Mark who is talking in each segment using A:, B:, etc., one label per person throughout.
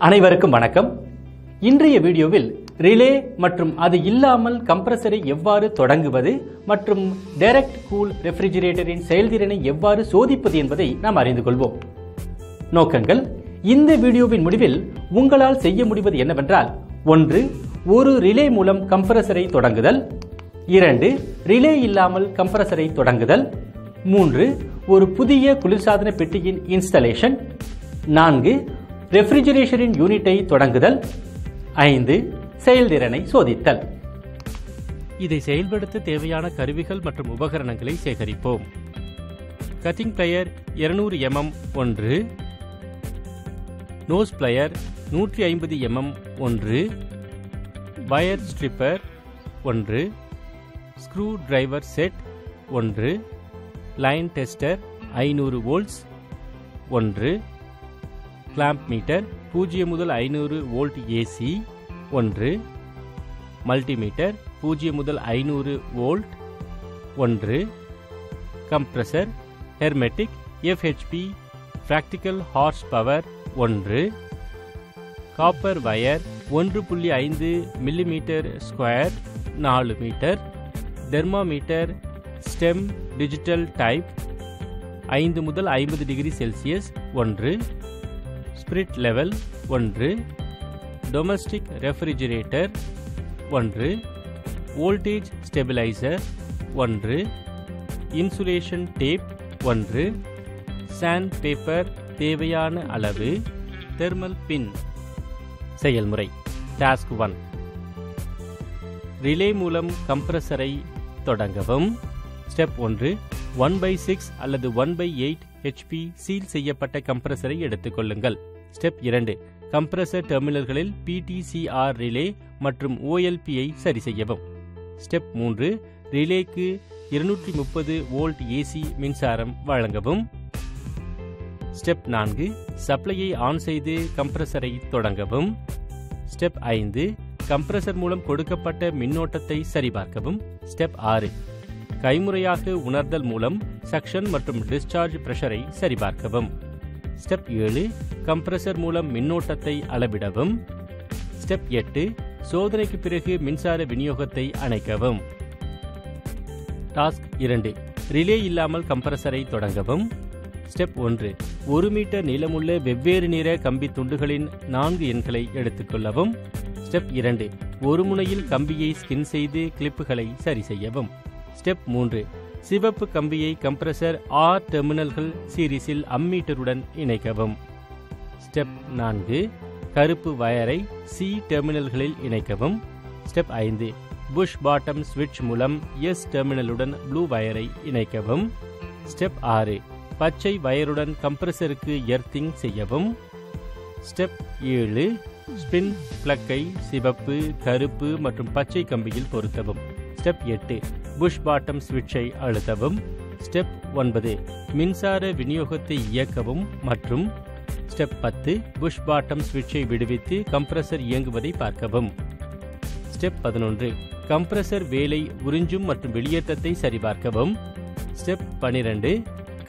A: அனைவருக்கும் வணக்கம். இன்றைய வீடியோவில் ரிலே மற்றும் அது இல்லாமல் கம்ப்ரஸரை எவ்வாறு தொடங்குவது மற்றும் டைரக்ட் கூல் ரெஃப்ரிஜரேட்டரின் செயல்திறனை எவ்வாறு சோதிப்பது என்பதை நாம் அறிந்து கொள்வோம். நோக்கங்கள்: இந்த வீடியோவின் முடிவில் உங்களால் செய்ய முடிவது என்னவென்றால், 1. ஒரு ரிலே மூலம் கம்ப்ரஸரை தொடங்குதல், 2. ரிலே இல்லாமல் கம்ப்ரஸரை தொடங்குதல், 3. ஒரு புதிய குளிர்சாதன பெட்டியின் இன்ஸ்டாலேஷன், 4. ரெஃப்ரிஜரேஷனின் யூனிட்டை தொடங்குதல், 5. செயல்திறனை சோதித்தல். இதை செயல்படுத்த தேவையான கருவிகள் மற்றும் உபகரணங்களை சேகரிப்போம். Cutting plier 200 mm 1, nose plier 150 mm 1, wire stripper 1, screwdriver set 1, line tester 500 volts 1, clamp meter 0 முதல் 500 வோல்ட் AC 1, மல்டிமீட்டர் 0 முதல் 500 volt 1, compressor hermetic FHP practical horsepower 1, copper wire 1.5 mm square 4 metre, thermometer stem digital type 5 முதல் 50 degree Celsius 1, spirit level 1, domestic refrigerator 1, voltage stabiliser 1, insulation tape 1, sandpaper தேவையான அளவு, thermal பின். செயல்முறை. Task 1. Relay மூலம் கம்ப்ரஸரை தொடங்கவும். Step 1. 1/6 அல்லது 1/8 HP seal செய்யப்பட்ட கம்ப்ரஸரை எடுத்துக்கொள்ளுங்கள். Step 2. Compressor டெர்மினல்களில் PTCR ரிலே மற்றும் OLP ஐ சரி செய்யவும். ஸ்டெப் 3. ரிலேக்கு 230 வோல்ட் AC மின்சாரம் வழங்கவும். ஸ்டெப் 4. சப்ளையை ஆன் செய்து கம்ப்ரஸரை தொடங்கவும். ஸ்டெப் 5. கம்ப்ரஸர் மூலம் கொடுக்கப்பட்ட மின்னோட்டத்தை சரிபார்க்கவும். ஸ்டெப் 6. கைமுறையாக உணர்தல் மூலம் சக்ஷன் மற்றும் டிஸ்சார்ஜ் பிரஷரை சரிபார்க்கவும். ஸ்டெப் 7. கம்ப்ரஸர் மூலம் மின்னோட்டத்தை அளவிடவும். ஸ்டெப் 8. சோதனைக்கு பிறகு மின்சார விநியோகத்தை அணைக்கவும். டாஸ்க் 2. ரிலே இல்லாமல் கம்ப்ரஸரை தொடங்கவும். ஸ்டெப் 1. 1 மீட்டர் நீளமுள்ள வெவ்வேறு நிற கம்பி துண்டுகளின் 4 எண்களை எடுத்துக்கொள்ளவும். ஸ்டெப் 2. ஒரு முனையில் கம்பியை ஸ்கின் செய்து கிளிப்புகளை சரி செய்யவும். ஸ்டெப் 3. சிவப்பு கம்பியை கம்ப்ரஸர் R டெர்மினல்கள் சீரிஸில் அம்மீட்டருடன் இணைக்கவும். ஸ்டெப் 4. கருப்பு வயரை C டெர்மினல்களில் இணைக்கவும். ஸ்டெப் 5. புஷ் பாட்டம் ஸ்விட்ச் மூலம் S டெர்மினலுடன் ப்ளூ வயரை இணைக்கவும். ஸ்டெப் 6. பச்சை வயருடன் கம்ப்ரஸருக்கு எர்த்திங் செய்யவும். ஸ்டெப் 7. ஸ்பின் பிளக்கை சிவப்பு, கருப்பு மற்றும் பச்சை கம்பியில் பொருத்தவும். ஸ்டெப் 8. புஷ் பாட்டம் ஸ்விட்சை அழுத்தவும். ஸ்டெப் 9. மின்சார விநியோகத்தை இயக்கவும் மற்றும் ஸ்டெப் 10. புஷ் பாட்டம் ஸ்விட்சை விடுவித்து கம்ப்ரஸர் இயங்குவதை பார்க்கவும். ஸ்டெப் 11. கம்ப்ரஸர் வேலை உறிஞ்சும் மற்றும் வெளியேற்றத்தை சரிபார்க்கவும். ஸ்டெப் 12.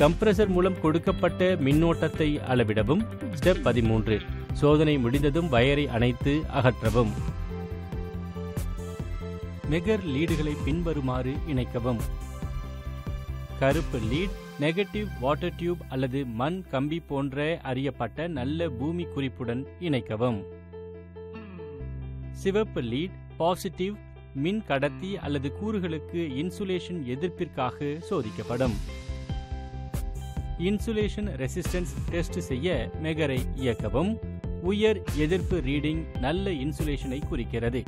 A: கம்ப்ரஸர் மூலம் கொடுக்கப்பட்ட மின்னோட்டத்தை அளவிடவும். ஸ்டெப் 13. சோதனை முடிந்ததும் வயரை அணைத்து அகற்றவும். மெகர் லீடுகளை பின்வருமாறு இணைக்கவும். கருப்பு லீட் நெகட்டிவ் வாட்டர் டியூப் அல்லது மண் கம்பி போன்ற அறியப்பட்ட நல்ல பூமி குறிப்புடன் இணைக்கவும். சிவப்பு லீட் பாசிட்டிவ் மின் கடத்தி அல்லது கூறுகளுக்கு இன்சுலேஷன் எதிர்ப்பிற்காக சோதிக்கப்படும். இன்சுலேஷன் ரெசிஸ்டன்ஸ் டெஸ்ட் செய்ய மெகரை இயக்கவும். உயர் எதிர்ப்பு ரீடிங் நல்ல இன்சுலேஷனை குறிக்கிறது.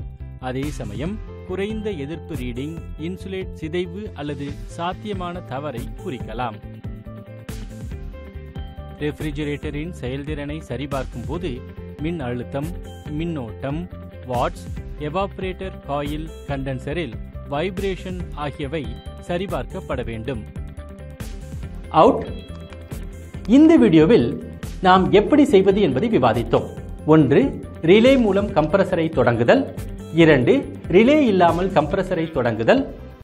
A: அதே சமயம் குறைந்த எதிர்ப்பு ரீடிங் இன்சுலேட் சிதைவு அல்லது சாத்தியமான தவறை குறிக்கலாம். ரெஃப்ரிஜரேட்டரின் செயல்திறனை சரிபார்க்கும் போது மின் அழுத்தம், மின்னோட்டம், வாட்ஸ், எவாப்பரேட்டர் காயில் கண்டென்சரில் வைப்ரேஷன் ஆகியவை சரிபார்க்கப்பட வேண்டும். அவுட். இந்த வீடியோவில் நாம் எப்படி செய்வது என்பதை விவாதித்தோம். 1. ரிலே மூலம் கம்ப்ரஸரை தொடங்குதல், 2. ரிலே இல்லாமல் கம்ப்ரஸரை தொடங்குதல்,